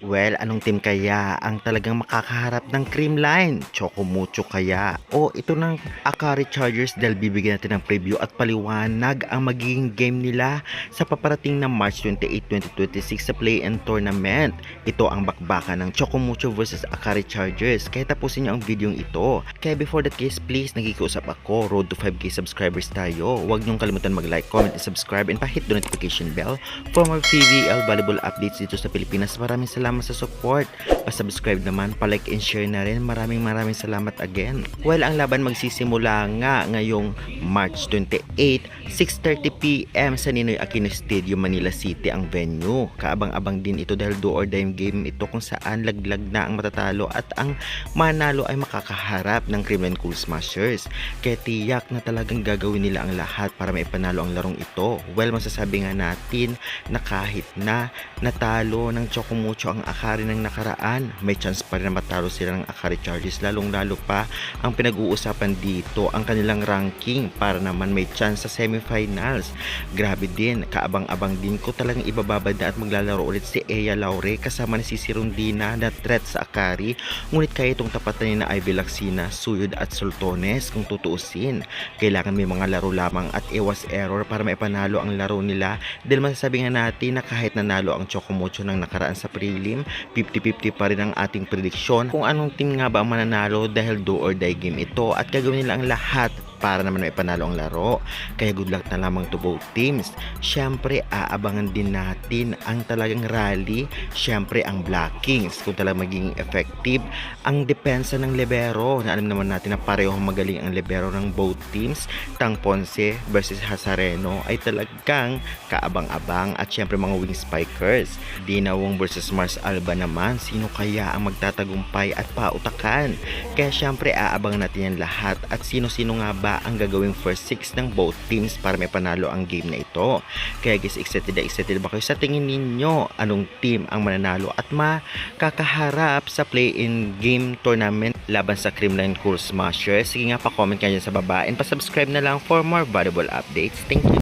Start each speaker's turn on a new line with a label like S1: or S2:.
S1: Well, anong team kaya ang talagang makakaharap ng Creamline? Chocomucho kaya? O ito ng Akari Chargers dahil bibigyan natin ng preview at paliwanag ang magiging game nila sa paparating na March 28, 2026 sa play-in tournament. Ito ang bakbakan ng Chocomucho versus Akari Chargers. Kaya tapusin niyo ang video ito. Kaya before that guys, please, nagikiusap ako. Road to 5k subscribers tayo. Huwag niyong kalimutan mag-like, comment, and subscribe and pa-hit the notification bell for more PVL volleyball updates dito sa Pilipinas. Maraming salamat sa support. Pa-subscribe naman, pa-like and share na rin. Maraming salamat again. Well, ang laban magsisimula nga ngayong March 28, 6:30 PM sa Ninoy Aquino Stadium, Manila City ang venue. Kaabang-abang din ito dahil do or die game ito kung saan laglag na ang matatalo at ang manalo ay makakaharap ng Creamline Cool Smashers. Kaya tiyak na talagang gagawin nila ang lahat para maipanalo ang larong ito. Well, masasabi nga natin na kahit na natalo ng Chocomucho ang Akari ng nakaraan, may chance pa rin na matalo sila ng Akari Chargers. Lalong-lalo pa ang pinag-uusapan dito ang kanilang ranking para naman may chance sa semifinals. Grabe din, kaabang-abang din ko talagang ibababad na at maglalaro ulit si Eya Laure kasama ni Sisi Rondina na threat sa Akari. Ngunit kaya itong tapatan ni na Ivy Laxina, Suyod at Sultones kung tutuusin. Kailangan may mga laro lamang at iwas error para maipanalo ang laro nila dahil masasabi nga natin na kahit nanalo ang Chocomucho ng nakaraan sa prelim, 50-50 pa rin ang ating prediksyon kung anong team nga ba ang mananalo dahil do or die game ito at gagawin nila ang lahat para naman maipanalo ang laro. Kaya good luck na lamang to both teams. Syempre, aabangan din natin ang talagang rally. Syempre, ang blockings kung talagang magiging effective. Ang depensa ng libero na alam naman natin na parehong magaling ang libero ng both teams. Tang Ponce versus Hazareno ay talagang kaabang-abang at syempre mga wing spikers. Dinawong versus Mars Alba naman, sino kaya ang magtatagumpay at pautakan? Kaya syempre, aabangan natin yan lahat at sino-sino nga ba ang gagawing first six ng both teams para may panalo ang game na ito. Kaya guys, excited ba kayo? Sa tingin ninyo, anong team ang mananalo at makakaharap sa play-in game tournament laban sa Creamline Cool Smashers? Sige nga, pa-comment kayo sa baba and pa-subscribe na lang for more volleyball updates. Thank you.